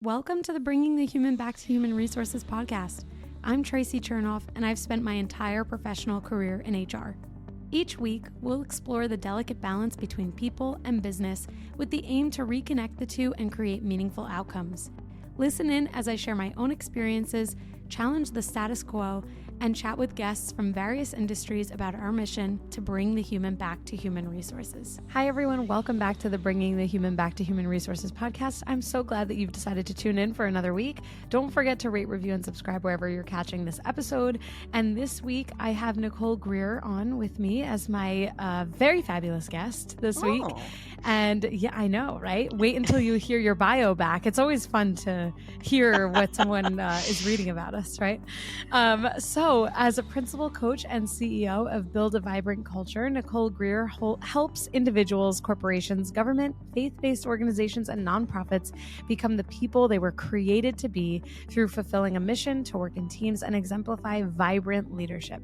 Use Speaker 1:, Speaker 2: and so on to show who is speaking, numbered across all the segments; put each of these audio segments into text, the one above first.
Speaker 1: Welcome to the Bringing the Human Back to Human Resources podcast. I'm Tracy Chernoff, and I've spent my entire professional career in HR. Each week, we'll explore the delicate balance between people and business with the aim to reconnect the two and create meaningful outcomes. Listen in as I share my own experiences, challenge the status quo, and chat with guests from various industries about our mission to bring the human back to human resources. Hi, everyone. Welcome back to the Bringing the Human Back to Human Resources podcast. I'm so glad that you've decided to tune in for another week. Don't forget to rate, review, and subscribe wherever you're catching this episode. And this week, I have Nicole Greer on with me as my very fabulous guest this week. And yeah, I know, right? Wait until you hear your bio back. It's always fun to hear what someone is reading about us, right? So as a principal coach and CEO of Build a Vibrant Culture, Nicole Greer helps individuals, corporations, government, faith-based organizations, and nonprofits become the people they were created to be through fulfilling a mission to work in teams and exemplify vibrant leadership.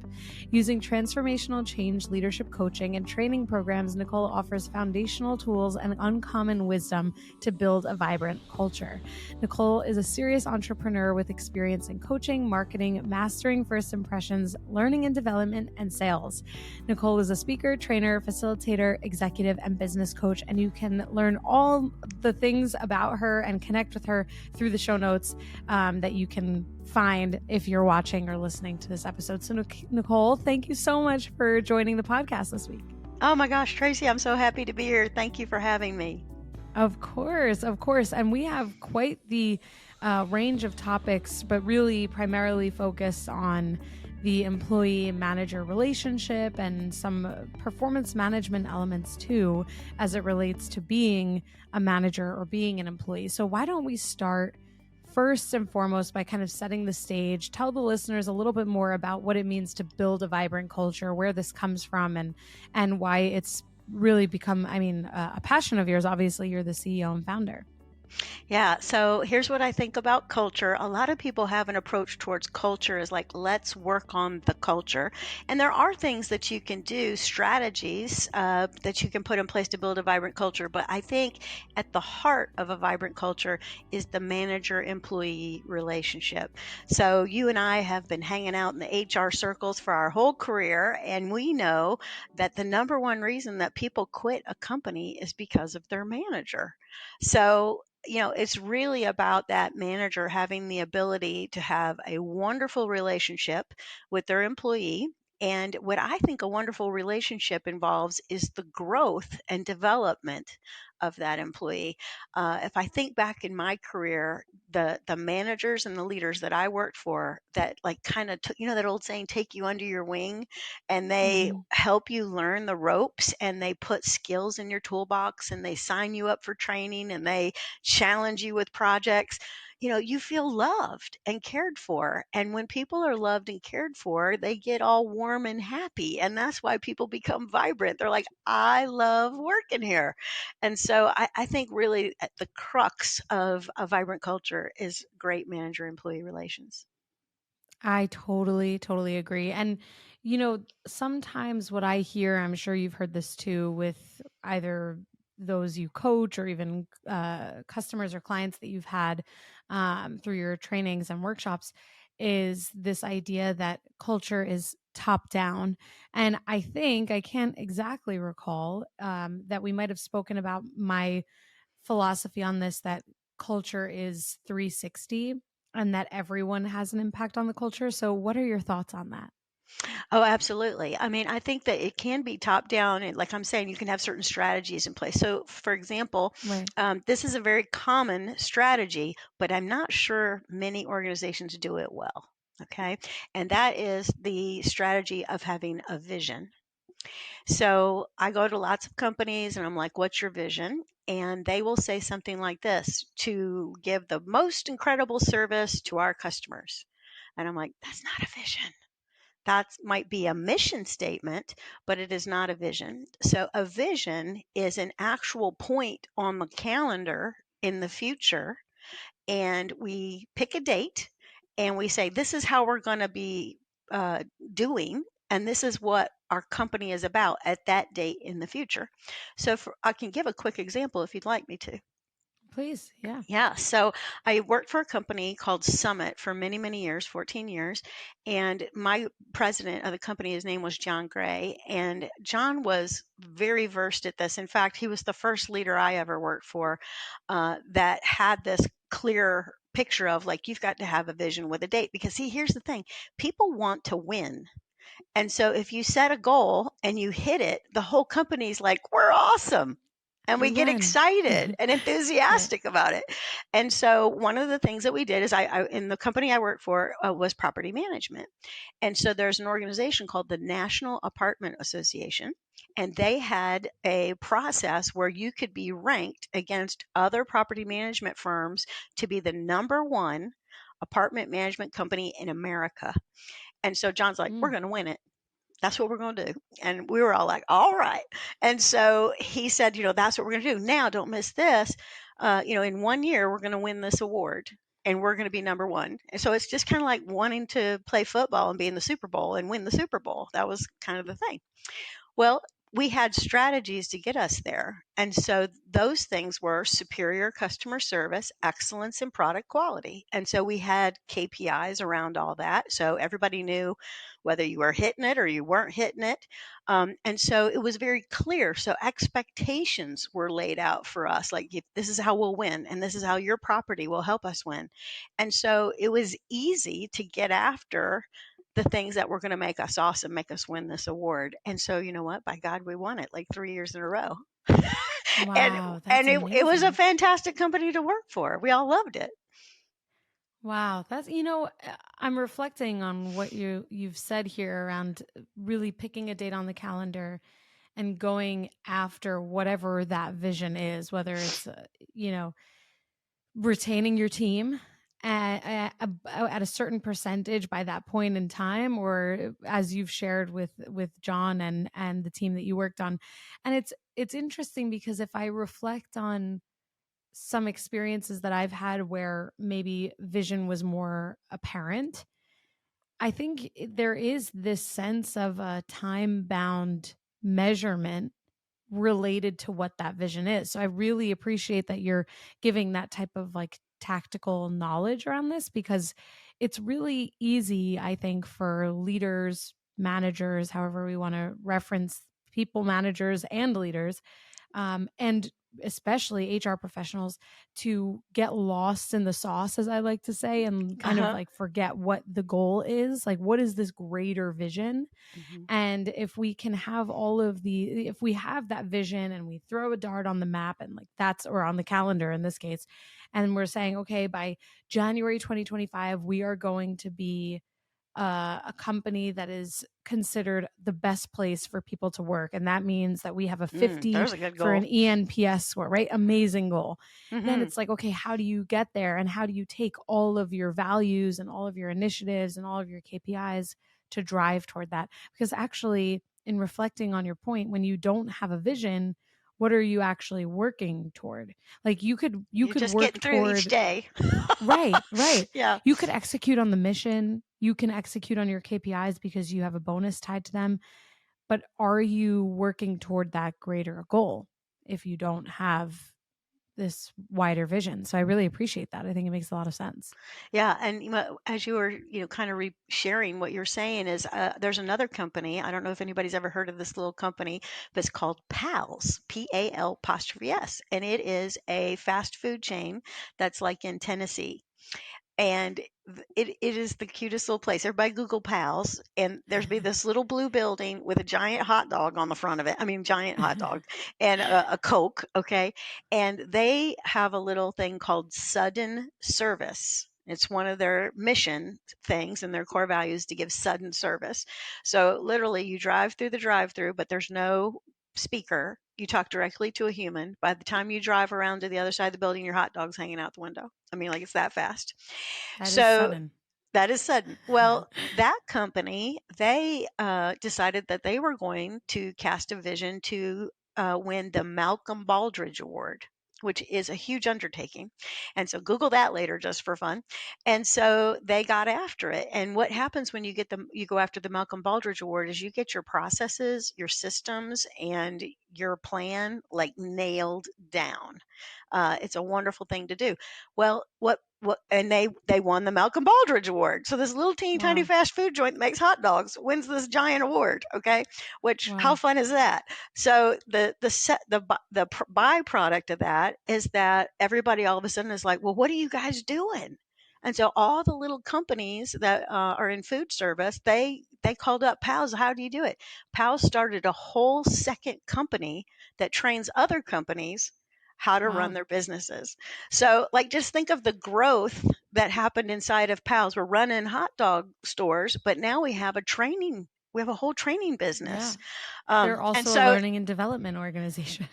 Speaker 1: Using transformational change leadership coaching and training programs, Nicole offers foundational tools and uncommon wisdom to build a vibrant culture. Nicole is a serious entrepreneur with experience in coaching, marketing, mastering first impressions, learning and development, and sales. Nicole is a speaker, trainer, facilitator, executive, and business coach, and you can learn all the things about her and connect with her through the show notes that you can find if you're watching or listening to this episode. So Nicole, thank you so much for joining the podcast this week.
Speaker 2: Oh my gosh, Tracy, I'm so happy to be here. Thank you for having me.
Speaker 1: Of course. And we have quite the range of topics, but really primarily focused on the employee-manager relationship and some performance management elements too, as it relates to being a manager or being an employee. So why don't we start first and foremost by kind of setting the stage, tell the listeners a little bit more about what it means to build a vibrant culture, where this comes from, and why it's really become, a passion of yours. Obviously, you're the CEO and founder.
Speaker 2: Yeah, so here's what I think about culture. A lot of people have an approach towards culture as like, let's work on the culture. And there are things that you can do, strategies that you can put in place to build a vibrant culture. But I think at the heart of a vibrant culture is the manager-employee relationship. So you and I have been hanging out in the HR circles for our whole career, and we know that the number one reason that people quit a company is because of their manager. So it's really about that manager having the ability to have a wonderful relationship with their employee. And what I think a wonderful relationship involves is the growth and development of that employee. If I think back in my career, the managers and the leaders that I worked for that like kind of took, that old saying, take you under your wing, and they help you learn the ropes, and they put skills in your toolbox, and they sign you up for training, and they challenge you with projects. You feel loved and cared for. And when people are loved and cared for, they get all warm and happy. And that's why people become vibrant. They're like, I love working here. And so I think really at the crux of a vibrant culture is great manager-employee relations.
Speaker 1: I totally agree. And, sometimes what I hear, I'm sure you've heard this too, with either those you coach or even customers or clients that you've had through your trainings and workshops, is this idea that culture is top down. And I think, I can't exactly recall that we might have spoken about my philosophy on this, that culture is 360 and that everyone has an impact on the culture. So what are your thoughts on that?
Speaker 2: Oh, absolutely. I mean, I think that it can be top down, and like I'm saying, you can have certain strategies in place. So, for example,
Speaker 1: Right.
Speaker 2: this is a very common strategy, but I'm not sure many organizations do it well. Okay. And that is the strategy of having a vision. So I go to lots of companies and I'm like, what's your vision? And they will say something like this: to give the most incredible service to our customers. And I'm like, that's not a vision. That might be a mission statement, but it is not a vision. So a vision is an actual point on the calendar in the future, and we pick a date and we say, this is how we're going to be doing, and this is what our company is about at that date in the future. So I can give a quick example if you'd like me to.
Speaker 1: Please. Yeah.
Speaker 2: Yeah, so I worked for a company called Summit for many, many years, 14 years. And my president of the company, his name was John Gray. And John was very versed at this. In fact, he was the first leader I ever worked for that had this clear picture of like, you've got to have a vision with a date. Because, see, here's the thing, people want to win. And so if you set a goal and you hit it, the whole company's like, we're awesome. And we
Speaker 1: We
Speaker 2: get
Speaker 1: won.
Speaker 2: excited and
Speaker 1: Right.
Speaker 2: enthusiastic about it. And so one of the things that we did is I in the company I worked for was property management. And so there's an organization called the National Apartment Association. And they had a process where you could be ranked against other property management firms to be the number one apartment management company in America. And so John's like, we're
Speaker 1: Mm.
Speaker 2: going to win it. That's what we're going to do. And we were all like, all right. And so he said, that's what we're going to do. Now, don't miss this. In 1 year, we're going to win this award and we're going to be number one. And so it's just kind of like wanting to play football and be in the Super Bowl and win the Super Bowl. That was kind of the thing. Well, we had strategies to get us there. And so those things were superior customer service, excellence in product quality. And so we had KPIs around all that. So everybody knew whether you were hitting it or you weren't hitting it. And so it was very clear. So expectations were laid out for us like, this is how we'll win, and this is how your property will help us win. And so it was easy to get after the things that were going to make us awesome, make us win this award. And so, you know what? By God, we won it like 3 years in a row. and
Speaker 1: Wow.
Speaker 2: and
Speaker 1: That's
Speaker 2: it was a
Speaker 1: amazing.
Speaker 2: fantastic company to work for. We all loved it.
Speaker 1: Wow, that's I'm reflecting on what you've said here around really picking a date on the calendar and going after whatever that vision is, whether it's you know retaining your team at a certain percentage by that point in time, or as you've shared with John and the team that you worked on. And it's interesting because if I reflect on some experiences that I've had where maybe vision was more apparent, I think there is this sense of a time bound measurement related to what that vision is. So I really appreciate that you're giving that type of like tactical knowledge around this, because it's really easy, I think, for leaders, managers, however we want to reference people, managers and leaders, and especially HR professionals, to get lost in the sauce, as I like to say, and kind of
Speaker 2: Uh-huh.
Speaker 1: like forget what the goal is. Like, what is this greater vision?
Speaker 2: Hmm.
Speaker 1: And if we can have if we have that vision and we throw a dart on the map and like that's, or on the calendar in this case, and we're saying, okay, by January 2025, we are going to be a company that is considered the best place for people to work. And that means that we have a 50
Speaker 2: There's a good
Speaker 1: for
Speaker 2: goal.
Speaker 1: an ENPS score, right? Amazing goal. Then
Speaker 2: Hmm.
Speaker 1: it's like, okay, how do you get there? And how do you take all of your values and all of your initiatives and all of your KPIs to drive toward that? Because actually, in reflecting on your point, when you don't have a vision, what are you actually working toward? Like you
Speaker 2: You're
Speaker 1: could
Speaker 2: just getting
Speaker 1: work
Speaker 2: through each
Speaker 1: toward.
Speaker 2: day.
Speaker 1: Right, right.
Speaker 2: Yeah.
Speaker 1: You could execute on the mission. You can execute on your KPIs because you have a bonus tied to them. But are you working toward that greater goal if you don't have this wider vision? So I really appreciate that. I think it makes a lot of sense.
Speaker 2: Yeah, and as you were, kind of sharing what you're saying is, there's another company. I don't know if anybody's ever heard of this little company, but it's called PALS, PAL apostrophe S, and it is a fast food chain that's like in Tennessee. And it is the cutest little place. Everybody Google Pals, and there's be this little blue building with a giant hot dog on the front of it. I mean, giant hot dog and a Coke. Okay, and they have a little thing called sudden service. It's one of their mission things and their core values to give sudden service. So literally, you drive through the drive-through, but there's no speaker. You talk directly to a human. By the time you drive around to the other side of the building, your hot dog's hanging out the window. I mean, like, it's that fast.
Speaker 1: That is
Speaker 2: So
Speaker 1: sudden.
Speaker 2: that is sudden. Well, that company, they decided that they were going to cast a vision to win the Malcolm Baldrige Award, which is a huge undertaking. And so Google that later just for fun. And so they got after it. And what happens when you go after the Malcolm Baldrige Award is you get your processes, your systems, and your plan like nailed down. It's a wonderful thing to do. Well, and they won the Malcolm Baldrige Award. So this little teeny tiny
Speaker 1: Wow.
Speaker 2: fast food joint that makes hot dogs wins this giant award. Okay, which how
Speaker 1: Wow.
Speaker 2: fun is that? So the byproduct of that is that everybody all of a sudden is like, well, what are you guys doing? And so all the little companies that are in food service, they called up PALS. How do you do it? PALS started a whole second company that trains other companies how to run
Speaker 1: Wow.
Speaker 2: their businesses. So, like, just think of the growth that happened inside of PALS. We're running hot dog stores, but now we have a training. We have a whole training
Speaker 1: Yeah.
Speaker 2: business.
Speaker 1: They're
Speaker 2: And
Speaker 1: also a
Speaker 2: so
Speaker 1: learning and development organization.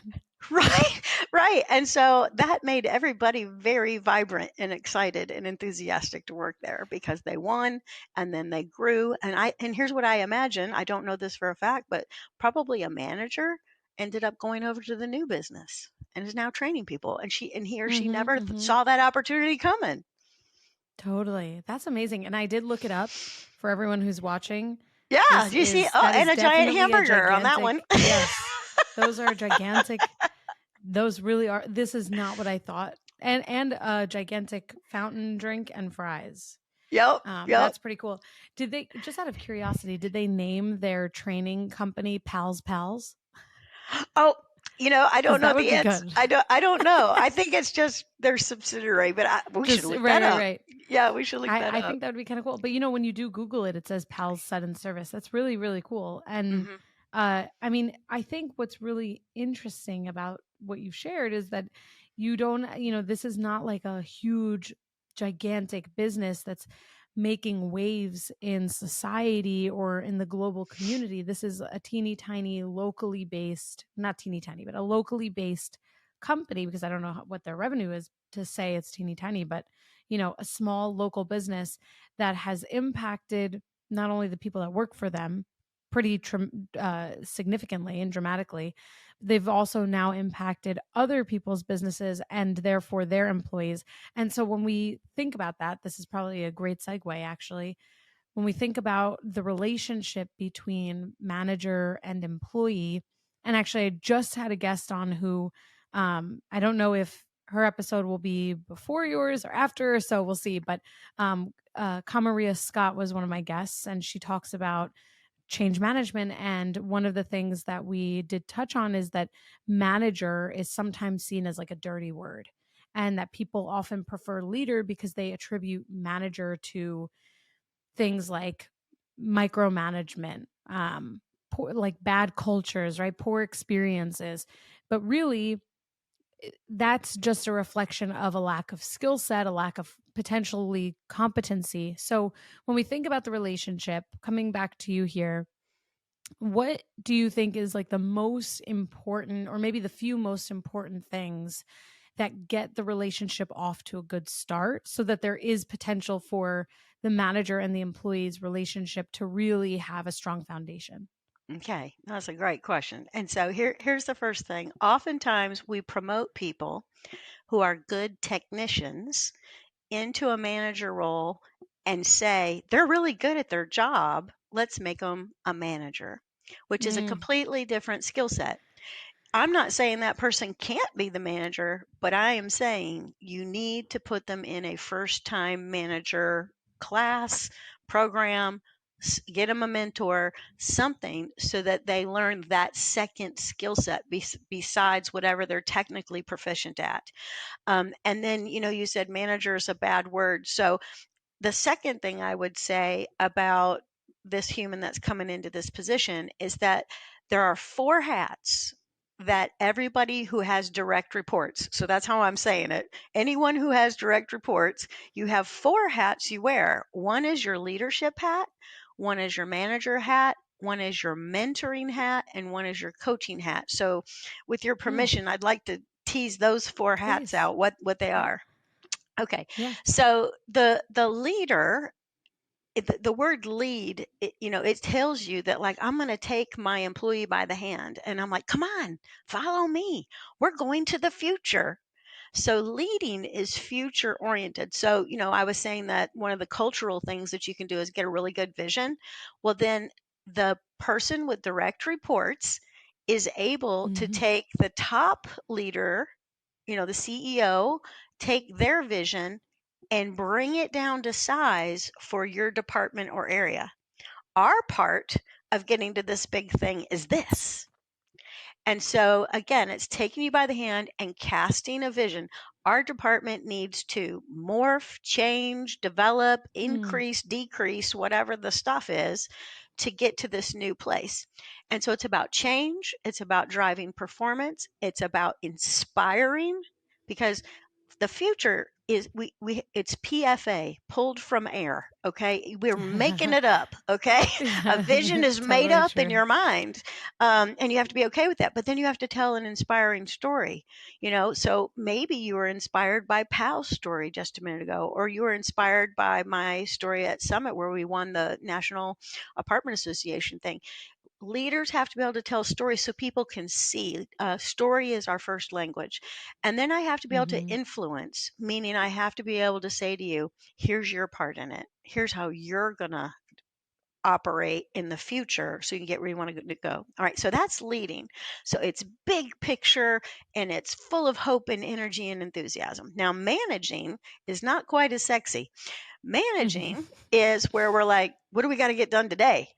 Speaker 2: right, right. And so that made everybody very vibrant and excited and enthusiastic to work there because they won and then they grew. And here's what I imagine. I don't know this for a fact, but probably a manager ended up going over to the new business and is now training people. And he or she
Speaker 1: Mhm.
Speaker 2: never
Speaker 1: Mhm.
Speaker 2: saw that opportunity coming.
Speaker 1: Totally. That's amazing. And I did look it up for everyone who's watching.
Speaker 2: Yeah,
Speaker 1: This
Speaker 2: do you see?
Speaker 1: is
Speaker 2: Oh,
Speaker 1: that
Speaker 2: and
Speaker 1: is
Speaker 2: a giant
Speaker 1: definitely a
Speaker 2: hamburger on that one.
Speaker 1: gigantic. Yes. Those are gigantic. Those really are. This is not what I thought. And a gigantic fountain drink and fries.
Speaker 2: Yep, yep.
Speaker 1: That's pretty cool. Did they, just out of curiosity, did they name their training company Pals Pals?
Speaker 2: Oh, I
Speaker 1: Because
Speaker 2: don't know
Speaker 1: that would
Speaker 2: the
Speaker 1: be
Speaker 2: answer.
Speaker 1: good.
Speaker 2: I don't know. I think it's just their subsidiary, but we should
Speaker 1: Just
Speaker 2: look
Speaker 1: right,
Speaker 2: that
Speaker 1: right,
Speaker 2: up.
Speaker 1: right.
Speaker 2: Yeah, we should look that
Speaker 1: I
Speaker 2: up.
Speaker 1: think that would be kind of cool. But when you do Google it, it says Pals Sudden Service. That's really, really cool. And
Speaker 2: Mhm.
Speaker 1: I mean, I think what's really interesting about what you've shared is that you don't, this is not like a huge, gigantic business that's making waves in society or in the global community. This is a teeny tiny, locally based, not teeny tiny, but a locally based company, because I don't know what their revenue is to say it's teeny tiny, but a small local business that has impacted not only the people that work for them pretty significantly and dramatically, they've also now impacted other people's businesses and therefore their employees. And so when we think about that, this is probably a great segue actually. When we think about the relationship between manager and employee, and actually, I just had a guest on who I don't know if her episode will be before yours or after, so we'll see. But Kamaria Scott was one of my guests, and she talks about change management. And one of the things that we did touch on is that manager is sometimes seen as like a dirty word, and that people often prefer leader because they attribute manager to things like micromanagement, like bad cultures, right? Poor experiences. But really, that's just a reflection of a lack of skill set, a lack of potentially competency. So when we think about the relationship, coming back to you here, what do you think is like the most important, or maybe the few most important things that get the relationship off to a good start so that there is potential for the manager and the employee's relationship to really have a strong foundation?
Speaker 2: Okay, that's a great question. And so here's the first thing. Oftentimes we promote people who are good technicians into a manager role and say they're really good at their job. Let's make them a manager, which is a
Speaker 1: Mm,
Speaker 2: completely different skill set. I'm not saying that person can't be the manager, but I am saying you need to put them in a first time manager class, program, get them a mentor, something so that they learn that second skill set besides whatever they're technically proficient at. And then, you said manager is a bad word. So the second thing I would say about this human that's coming into this position is that there are four hats that everybody who has direct reports, so that's how I'm saying it. Anyone who has direct reports, you have four hats you wear. One is your leadership hat, one is your manager hat, one is your mentoring hat, and one is your coaching hat. So, with your
Speaker 1: mm,
Speaker 2: permission, I'd like to tease those four hats
Speaker 1: please.
Speaker 2: out, what they
Speaker 1: Yeah.
Speaker 2: are. Okay.
Speaker 1: Yeah.
Speaker 2: So the leader, the word lead, it tells you that like I'm going to take my employee by the hand and I'm like, "Come on, follow me. We're going to the future." So leading is future oriented. So, I was saying that one of the cultural things that you can do is get a really good vision. Well, then the person with direct reports is able to
Speaker 1: Hmm.
Speaker 2: take the top leader the CEO take their vision and bring it down to size for your department or area. Our part of getting to this big thing is this. And so, again, it's taking you by the hand and casting a vision. Our department needs to morph, change, develop, increase, decrease, whatever the stuff is to get to this new place. And so it's about change. It's about driving performance. It's about inspiring, because the future is it's PFA, pulled from air. Okay, we're making it up. Okay, a vision is made
Speaker 1: Totally
Speaker 2: up in
Speaker 1: true.
Speaker 2: your mind, and you have to be okay with that. But then you have to tell an inspiring story. So maybe you were inspired by Pal's story just a minute ago, or you were inspired by my story at Summit where we won the National Apartment Association thing. Leaders have to be able to tell stories so people can see. Story is our first language. And then I have to be able to influence, meaning I have to be able to say to you, here's your part in it. Here's how you're going to operate in the future so you can get where you want to go. All right, so that's leading. So it's big picture and it's full of hope and energy and enthusiasm. Now, managing is not quite as sexy. Managing is where we're like, what do we got to get done today?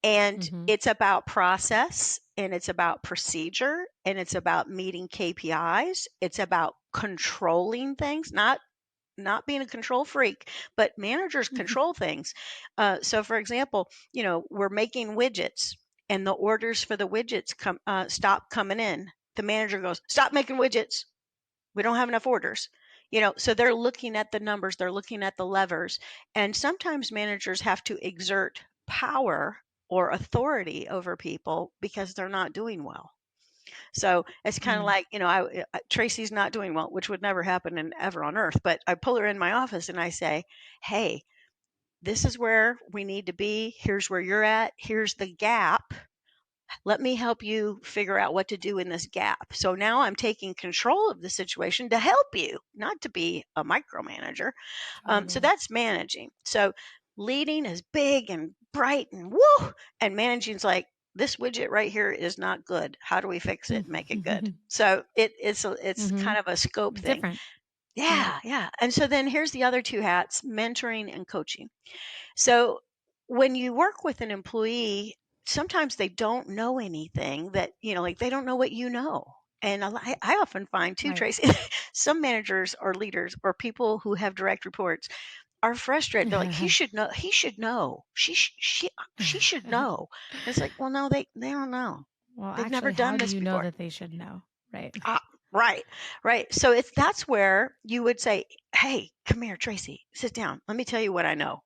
Speaker 2: And it's about process, and it's about procedure, and it's about meeting KPIs. It's about controlling things, not being a control freak, but managers control things. So for example, we're making widgets and the orders for the widgets stop coming in. The manager goes, stop making widgets. We don't have enough orders. So they're looking at the numbers, they're looking at the levers. And sometimes managers have to exert power or authority over people because they're not doing well. So it's kind of like, Tracy's not doing well, which would never happen ever on earth. But I pull her in my office and I say, hey, this is where we need to be. Here's where you're at. Here's the gap. Let me help you figure out what to do in this gap. So now I'm taking control of the situation to help you, not to be a micromanager. So that's managing. So leading is big and bright and woo, and managing is like, this widget right here is not good. How do we fix it and make it good? So it's kind of a scope thing.
Speaker 1: Different.
Speaker 2: Yeah. And so then here's the other two hats, mentoring and coaching. So when you work with an employee, sometimes they don't know anything that, like they don't know what you know. And I often find too,
Speaker 1: Right.
Speaker 2: Tracy, some managers or leaders or people who have direct reports are frustrated. They're like, he should know. He should know. She should know. And it's like, well, no, they don't know.
Speaker 1: Well,
Speaker 2: They've never
Speaker 1: actually, how
Speaker 2: done
Speaker 1: do
Speaker 2: this
Speaker 1: you know
Speaker 2: before.
Speaker 1: that they should know? Right.
Speaker 2: Right. So that's where you would say, hey, come here, Tracy, sit down. Let me tell you what I know.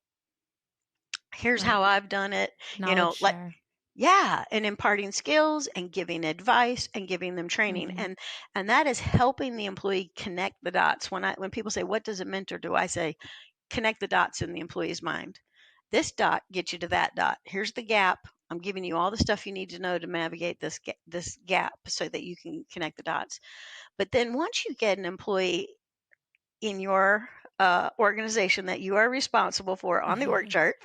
Speaker 2: Here's how I've done it.
Speaker 1: Knowledge
Speaker 2: Like,
Speaker 1: share.
Speaker 2: yeah, and imparting skills and giving advice and giving them training. And that is helping the employee connect the dots. When people say, what does a mentor do? I say, connect the dots in the employee's mind. This dot gets you to that dot. Here's the gap. I'm giving you all the stuff you need to know to navigate this gap so that you can connect the dots. But then once you get an employee in your organization that you are responsible for on the org chart,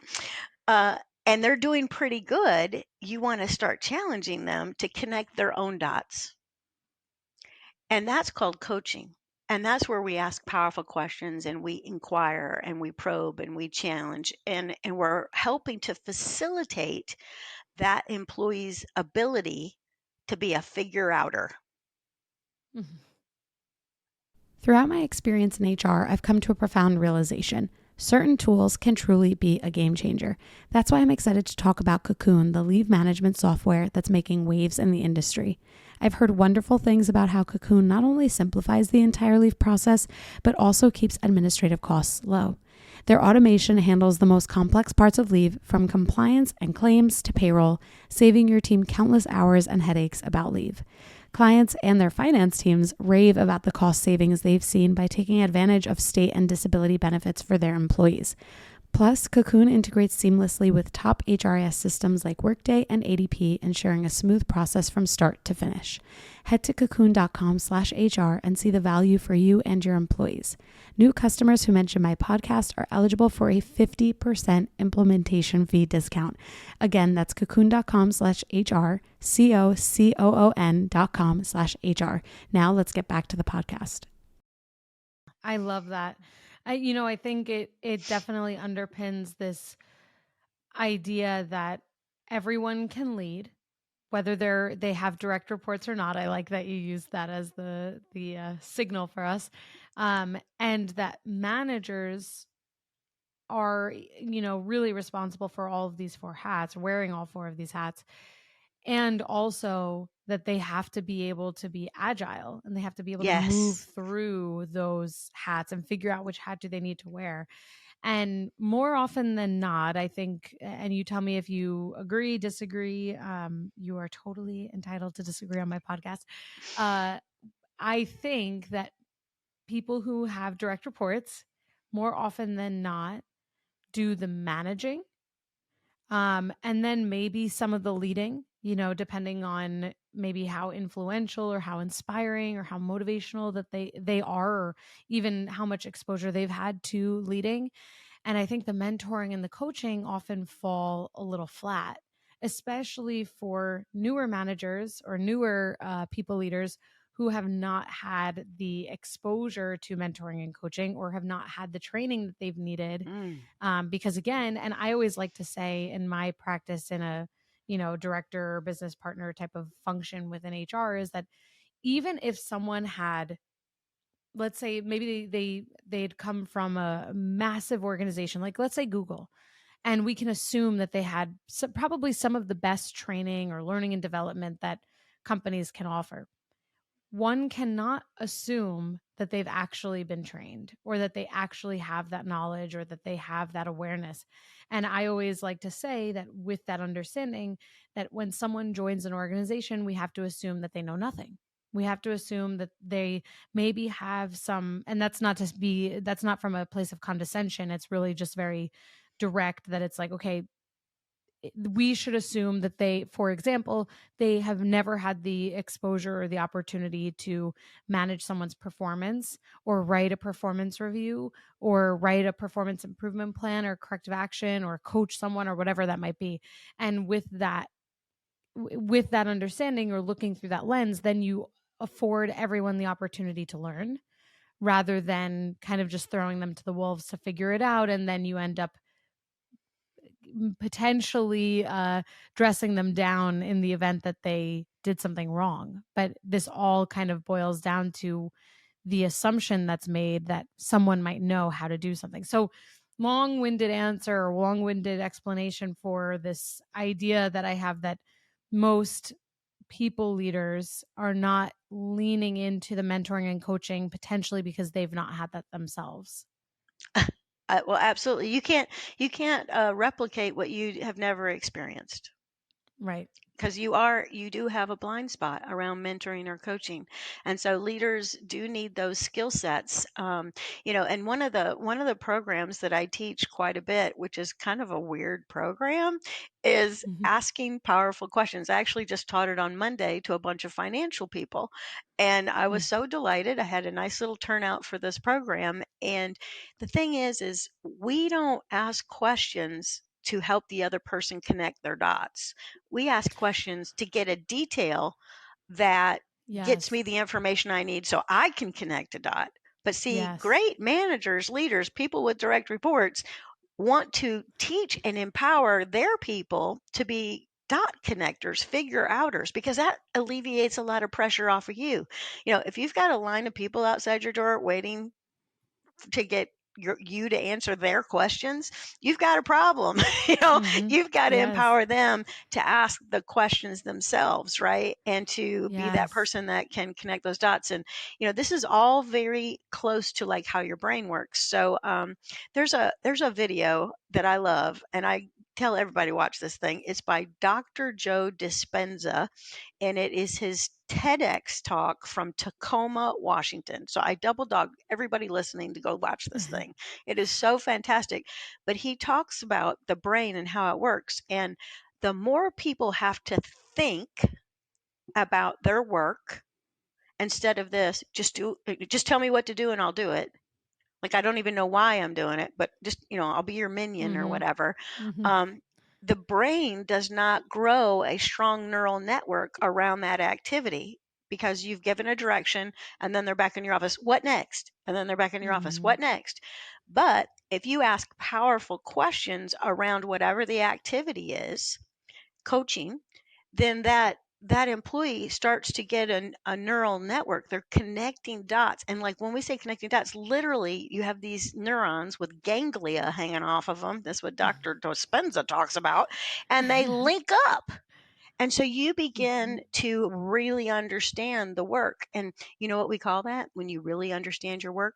Speaker 2: and they're doing pretty good, you want to start challenging them to connect their own dots. And that's called coaching. And that's where we ask powerful questions and we inquire and we probe and we challenge. And we're helping to facilitate that employee's ability to be a figure outer.
Speaker 1: Throughout my experience in HR, I've come to a profound realization. Certain tools can truly be a game changer. That's why I'm excited to talk about Cocoon, the leave management software that's making waves in the industry. I've heard wonderful things about how Cocoon not only simplifies the entire leave process, but also keeps administrative costs low. Their automation handles the most complex parts of leave, from compliance and claims to payroll, saving your team countless hours and headaches about leave. Clients and their finance teams rave about the cost savings they've seen by taking advantage of state and disability benefits for their employees. Plus, Cocoon integrates seamlessly with top HRIS systems like Workday and ADP, ensuring a smooth process from start to finish. Head to cocoon.com/HR and see the value for you and your employees. New customers who mention my podcast are eligible for a 50% implementation fee discount. Again, that's cocoon.com/HR, COCOON.com/HR. Now let's get back to the podcast. I love that. I think it definitely underpins this idea that everyone can lead, whether they have direct reports or not. I like that you use that as the signal for us, and that managers are really responsible for all of these four hats, wearing all four of these hats, and also that they have to be able to be agile and they have to be able to move
Speaker 2: Yes.
Speaker 1: through those hats and figure out which hat do they need to wear. And more often than not, I think, and you tell me if you agree, disagree, you are totally entitled to disagree on my podcast. I think that people who have direct reports more often than not do the managing, and then maybe some of the leading, depending on maybe how influential or how inspiring or how motivational that they are, or even how much exposure they've had to leading. And I think the mentoring and the coaching often fall a little flat, especially for newer managers or newer people leaders who have not had the exposure to mentoring and coaching or have not had the training that they've needed.
Speaker 2: Mm.
Speaker 1: Because again, and I always like to say in my practice in a, director or business partner type of function within HR, is that even if someone had, let's say maybe they'd come from a massive organization, like let's say Google, and we can assume that they had probably some of the best training or learning and development that companies can offer. One cannot assume that they've actually been trained or that they actually have that knowledge or that they have that awareness. And I always like to say that with that understanding, that when someone joins an organization, we have to assume that they know nothing. We have to assume that they maybe have some, and that's not from a place of condescension. It's really just very direct, that it's like, okay, we should assume that they, for example, they have never had the exposure or the opportunity to manage someone's performance or write a performance review or write a performance improvement plan or corrective action or coach someone or whatever that might be. And with that understanding or looking through that lens, then you afford everyone the opportunity to learn rather than kind of just throwing them to the wolves to figure it out. And then you end up potentially dressing them down in the event that they did something wrong. But this all kind of boils down to the assumption that's made that someone might know how to do something. So, long-winded answer or long-winded explanation for this idea that I have, that most people leaders are not leaning into the mentoring and coaching, potentially because they've not had that themselves.
Speaker 2: Well, absolutely. You can't replicate what you have never experienced,
Speaker 1: Right.
Speaker 2: because you do have a blind spot around mentoring or coaching, and so leaders do need those skill sets. And one of the programs that I teach quite a bit, which is kind of a weird program, is
Speaker 1: Mhm.
Speaker 2: asking powerful questions. I actually just taught it on Monday to a bunch of financial people, and I was
Speaker 1: Mm.
Speaker 2: so delighted. I had a nice little turnout for this program, and the thing is we don't ask questions to help the other person connect their dots. We ask questions to get a detail that gets
Speaker 1: Yes.
Speaker 2: me the information I need so I can connect a dot. But see,
Speaker 1: Yes.
Speaker 2: great managers, leaders, people with direct reports want to teach and empower their people to be dot connectors, figure outers, because that alleviates a lot of pressure off of you. If you've got a line of people outside your door waiting to get you to answer their questions, you've got a problem.
Speaker 1: Mhm.
Speaker 2: You've got to
Speaker 1: Yes.
Speaker 2: empower them to ask the questions themselves, right? And to be that
Speaker 1: Yes.
Speaker 2: person that can connect those dots. And this is all very close to like how your brain works. So there's a video that I love, and I tell everybody to watch this thing. It's by Dr. Joe Dispenza, and it is his TEDx talk from Tacoma, Washington. So I double dog everybody listening to go watch this thing. It is so fantastic. But he talks about the brain and how it works. And the more people have to think about their work instead of this, just tell me what to do and I'll do it. Like, I don't even know why I'm doing it, but just, I'll be your minion or
Speaker 1: Mm-hmm.
Speaker 2: whatever.
Speaker 1: Mm-hmm.
Speaker 2: Um, the brain does not grow a strong neural network around that activity because you've given a direction and then they're back in your office. What next? And then they're back in your office.
Speaker 1: Mm-hmm.
Speaker 2: What next? But if you ask powerful questions around whatever the activity is, coaching, then that employee starts to get a neural network. They're connecting dots. And like when we say connecting dots, literally you have these neurons with ganglia hanging off of them. That's what Dr. Dispenza talks about. And they link up. And so you
Speaker 1: Mm-hmm.
Speaker 2: begin to really understand the work. And you know what we call that when you really understand your work?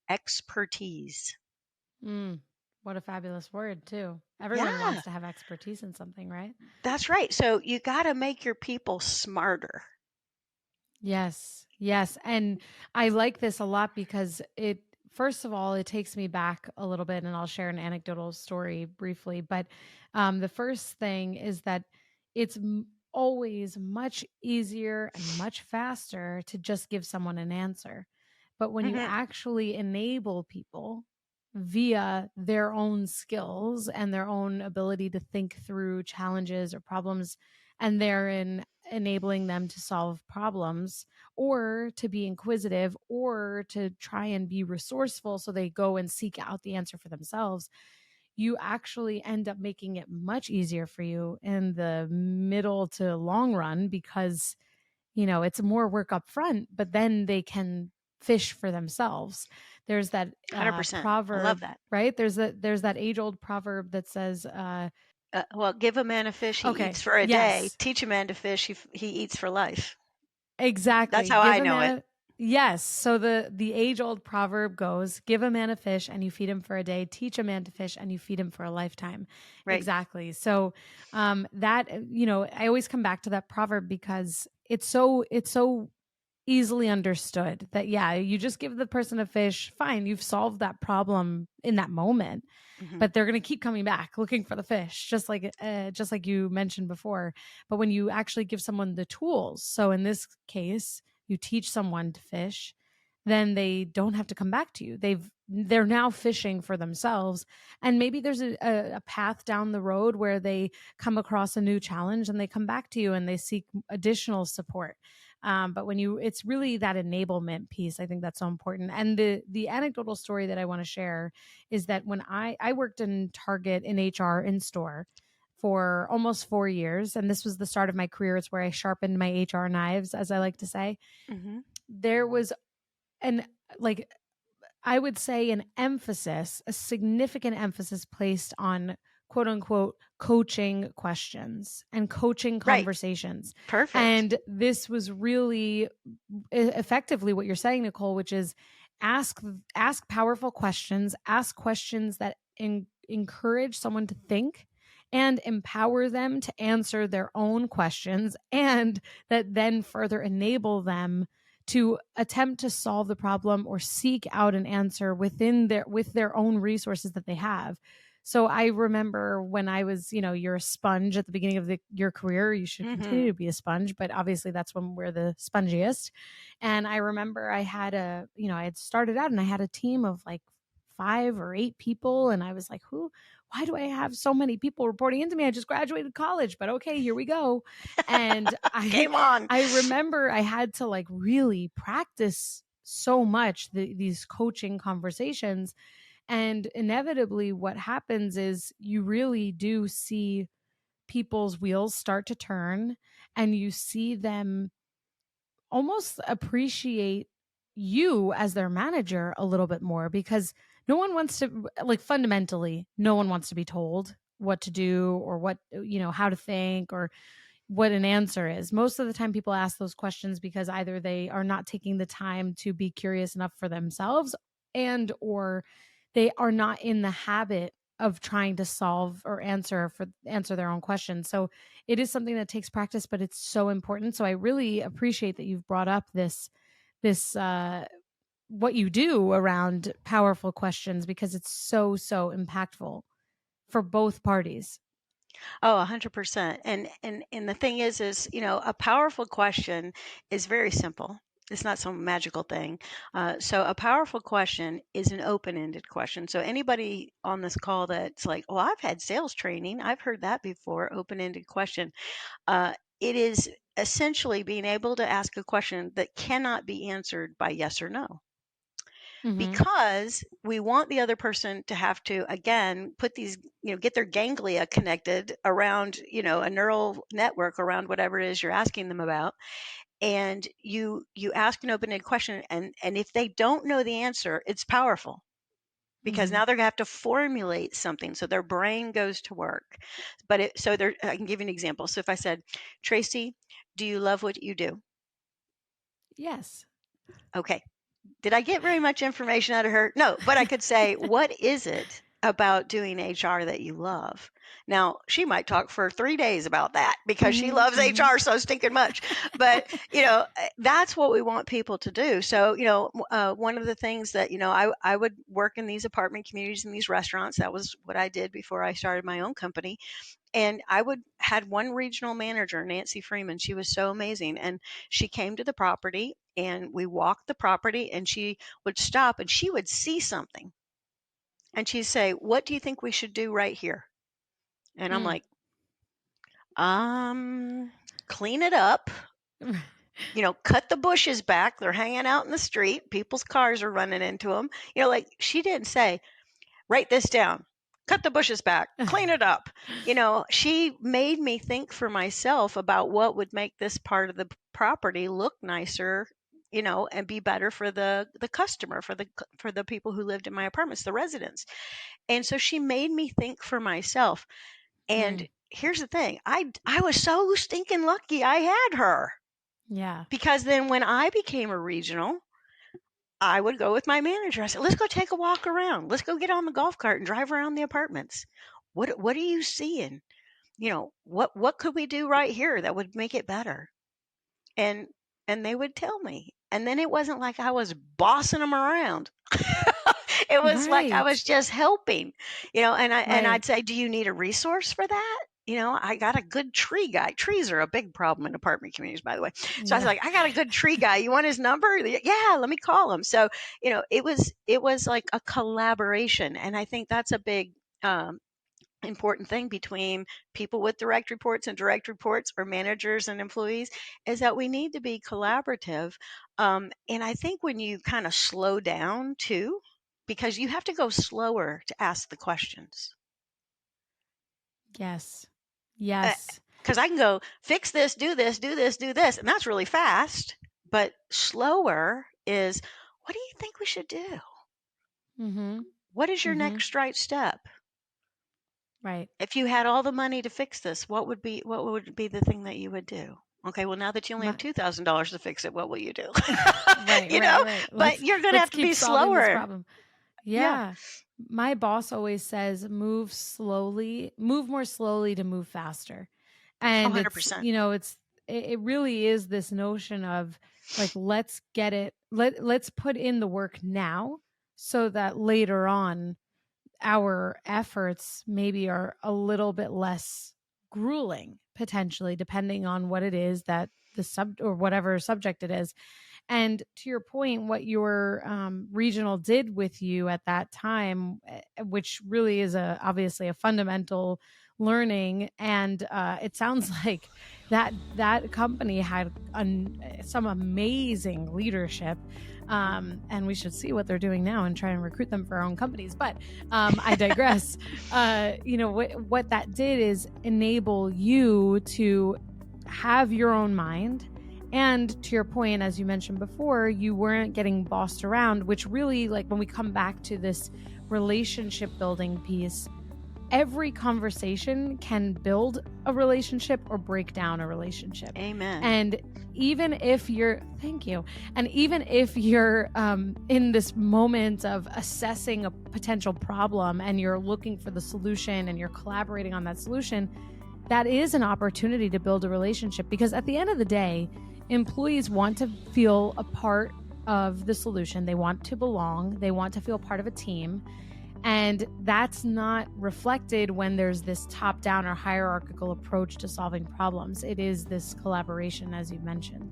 Speaker 2: Expertise.
Speaker 1: Mm. What a fabulous word, too. Everyone
Speaker 2: Yeah,
Speaker 1: wants to have expertise in something, right?
Speaker 2: that's right. So you got to make your people smarter.
Speaker 1: Yes, yes. And I like this a lot because first of all, it takes me back a little bit, and I'll share an anecdotal story briefly. But the first thing is that it's always much easier and much faster to just give someone an answer. But when you
Speaker 2: Hmm.
Speaker 1: actually enable people via their own skills and their own ability to think through challenges or problems, and therein enabling them to solve problems or to be inquisitive or to try and be resourceful so they go and seek out the answer for themselves, you actually end up making it much easier for you in the middle to long run because it's more work up front, but then they can fish for themselves. There's that
Speaker 2: 100%. I love
Speaker 1: proverb,
Speaker 2: that.
Speaker 1: right? There's that age old proverb that says
Speaker 2: Well, give a man a fish, he
Speaker 1: okay,
Speaker 2: eats for a day.
Speaker 1: yes.
Speaker 2: Teach a man to fish, he eats for life. That's
Speaker 1: Exactly.
Speaker 2: how
Speaker 1: Give
Speaker 2: I
Speaker 1: a
Speaker 2: know it.
Speaker 1: man a yes. So the age old proverb goes, give a man a fish and you feed him for a day, teach a man to fish and you feed him for a lifetime.
Speaker 2: Right.
Speaker 1: Exactly. So that I always come back to that proverb because it's so easily understood that yeah, you just give the person a fish, fine, you've solved that problem in that moment,
Speaker 2: Hmm.
Speaker 1: but they're going to keep coming back looking for the fish, just like you mentioned before. But when you actually give someone the tools, so in this case you teach someone to fish, then they don't have to come back to you. They're now fishing for themselves, and maybe there's a path down the road where they come across a new challenge and they come back to you and they seek additional support. But it's really that enablement piece. I think that's so important. And the anecdotal story that I want to share is that when I worked in Target in HR in store for almost 4 years, and this was the start of my career. It's where I sharpened my HR knives, as I like to say.
Speaker 2: Hmm.
Speaker 1: There was an like I would say a significant emphasis placed on quote unquote coaching questions and coaching
Speaker 2: Right.
Speaker 1: conversations.
Speaker 2: Perfect.
Speaker 1: And this was really effectively what you're saying, Nicole, which is ask ask powerful questions, ask questions that encourage someone to think and empower them to answer their own questions, and that then further enable them to attempt to solve the problem or seek out an answer with their own resources that they have. So I remember when I was, you're a sponge at the beginning of your career, you should
Speaker 2: Hmm.
Speaker 1: continue to be a sponge, but obviously that's when we're the spongiest. And I remember I had started out and I had a team of like 5 or 8 people, and I was like, why do I have so many people reporting into me? I just graduated college, but okay, here we go. And I
Speaker 2: Game on.
Speaker 1: I remember I had to like really practice so much these coaching conversations. And inevitably, what happens is you really do see people's wheels start to turn, and you see them almost appreciate you as their manager a little bit more, because no one wants to, like, fundamentally, no one wants to be told what to do or how to think or what an answer is. Most of the time people ask those questions because either they are not taking the time to be curious enough for themselves, and or they are not in the habit of trying to solve or answer their own questions. So it is something that takes practice, but it's so important. So I really appreciate that you've brought up this what you do around powerful questions, because it's so impactful for both parties.
Speaker 2: Oh, 100%. And the thing is, a powerful question is very simple. It's not some magical thing. So a powerful question is an open-ended question. So anybody on this call that's like, "Well, I've had sales training. I've heard that before." Open-ended question. It is essentially being able to ask a question that cannot be answered by yes or no,
Speaker 1: Mm-hmm.
Speaker 2: because we want the other person to have to, again, put these, get their ganglia connected around, a neural network around whatever it is you're asking them about. And you ask an open-ended question, and if they don't know the answer, it's powerful, because
Speaker 1: Mm-hmm.
Speaker 2: now they're going to have to formulate something, so their brain goes to work. But I can give you an example. So if I said, "Tracy, do you love what you do?"
Speaker 1: Yes.
Speaker 2: Okay. Did I get very much information out of her? No, but I could say, "What is it about doing HR that you love?" Now, she might talk for 3 days about that because she
Speaker 1: Mm-hmm.
Speaker 2: loves
Speaker 1: Mm-hmm.
Speaker 2: HR so stinking much. But, that's what we want people to do. So, one of the things that, I would work in these apartment communities and these restaurants. That was what I did before I started my own company. And I would had one regional manager, Nancy Freeman. She was so amazing. And she came to the property and we walked the property, and she would stop and she would see something. And she'd say, "What do you think we should do right here?" And I'm
Speaker 1: Mm.
Speaker 2: like, clean it up, cut the bushes back. They're hanging out in the street. People's cars are running into them. Like, she didn't say, "Write this down, cut the bushes back, clean it up." She made me think for myself about what would make this part of the property look nicer, and be better for the customer, for the people who lived in my apartments, the residents. And so she made me think for myself. And
Speaker 1: Mm.
Speaker 2: here's the thing, I was so stinking lucky I had her,
Speaker 1: Yeah.
Speaker 2: because then when I became a regional, I would go with my manager. I said, "Let's go take a walk around. Let's go get on the golf cart and drive around the apartments. What are you seeing? What could we do right here that would make it better?" And they would tell me. And then it wasn't like I was bossing them around. It was like I was
Speaker 1: Right.
Speaker 2: just helping, and
Speaker 1: Right.
Speaker 2: I'd say, "Do you need a resource for that?" I got a good tree guy. Trees are a big problem in apartment communities, by the way. So I was
Speaker 1: Yeah.
Speaker 2: like, "I got a good tree guy. You want his number?" "Yeah, let me call him." So, it was like a collaboration. And I think that's a big, important thing between people with direct reports, or managers and employees, is that we need to be collaborative. And I think when you kind of slow down too, because you have to go slower to ask the questions.
Speaker 1: Yes. Yes.
Speaker 2: Because I can go, "Fix this, do this, do this, do this," and that's really fast. But slower is, "What do you think we should do?
Speaker 1: Mm-hmm.
Speaker 2: What is your
Speaker 1: Mm-hmm.
Speaker 2: next right step?
Speaker 1: Right.
Speaker 2: If you had all the money to fix this, what would be the thing that you would do?" "Okay, well, now that you only have
Speaker 1: My,
Speaker 2: $2,000 to fix it, what will you do?"
Speaker 1: right.
Speaker 2: you
Speaker 1: Right.
Speaker 2: know,
Speaker 1: Right.
Speaker 2: but you're going to
Speaker 1: Let's
Speaker 2: have to
Speaker 1: keep
Speaker 2: be
Speaker 1: solving this
Speaker 2: slower.
Speaker 1: problem.
Speaker 2: Yeah,
Speaker 1: Yeah. My boss always says move more slowly to move faster. And it's,
Speaker 2: 100%.
Speaker 1: it really is this notion of like, let's get it, let's put in the work now so that later on our efforts maybe are a little bit less grueling, potentially, depending on what it is that the sub or whatever subject it is. And to your point, what your regional did with you at that time, which really is obviously a fundamental learning, and it sounds like that company had some amazing leadership, and we should see what they're doing now and try and recruit them for our own companies. But I digress. What that did is enable you to have your own mind. And to your point, as you mentioned before, you weren't getting bossed around, which really, like, when we come back to this relationship building piece, every conversation can build a relationship or break down a relationship.
Speaker 2: Amen.
Speaker 1: And even if you're, thank you. And even if you're in this moment of assessing a potential problem and you're looking for the solution and you're collaborating on that solution, that is an opportunity to build a relationship, because at the end of the day, employees want to feel a part of the solution. They want to belong. They want to feel part of a team. And that's not reflected when there's this top-down or hierarchical approach to solving problems. It is this collaboration, as you mentioned.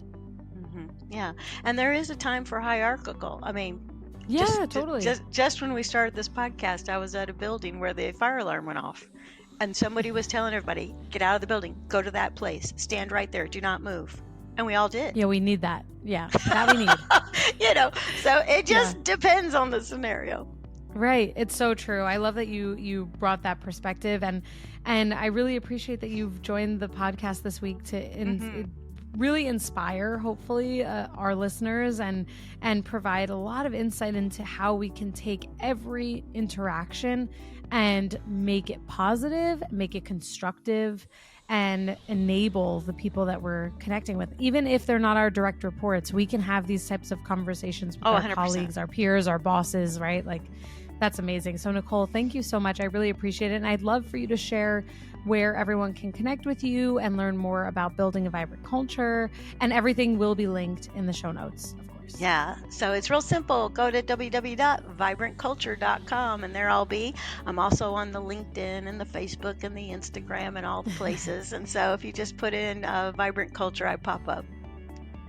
Speaker 2: Mm-hmm. Yeah. And there is a time for hierarchical. I mean,
Speaker 1: yeah, totally.
Speaker 2: Just when we started this podcast, I was at a building where the fire alarm went off. And somebody was telling everybody, get out of the building, go to that place, stand right there, do not move. And we all did.
Speaker 1: Yeah, we need that. Yeah, that we need.
Speaker 2: So it just depends on the scenario.
Speaker 1: Right. It's so true. I love that you brought that perspective, and I really appreciate that you've joined the podcast this week to really inspire, hopefully, our listeners and provide a lot of insight into how we can take every interaction and make it positive, make it constructive, and enable the people that we're connecting with. Even if they're not our direct reports, we can have these types of conversations with our
Speaker 2: 100%.
Speaker 1: colleagues, our peers, our bosses, right? Like, that's amazing. So Nicole, thank you so much. I really appreciate it. And I'd love for you to share where everyone can connect with you and learn more about building a vibrant culture. And everything will be linked in the show notes, of course.
Speaker 2: Yeah. So it's real simple. Go to www.vibrantculture.com and there I'll be. I'm also on the LinkedIn and the Facebook and the Instagram and all the places. And so if you just put in Vibrant Culture, I pop up.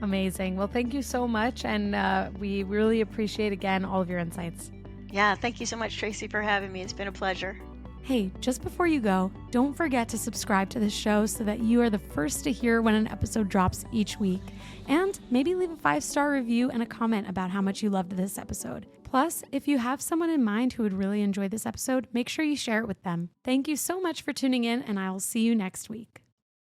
Speaker 1: Amazing. Well, thank you so much. And we really appreciate, again, all of your insights.
Speaker 2: Yeah, thank you so much, Tracy, for having me. It's been a pleasure.
Speaker 1: Hey, just before you go, don't forget to subscribe to this show so that you are the first to hear when an episode drops each week. And maybe leave a 5-star review and a comment about how much you loved this episode. Plus, if you have someone in mind who would really enjoy this episode, make sure you share it with them. Thank you so much for tuning in, and I will see you next week.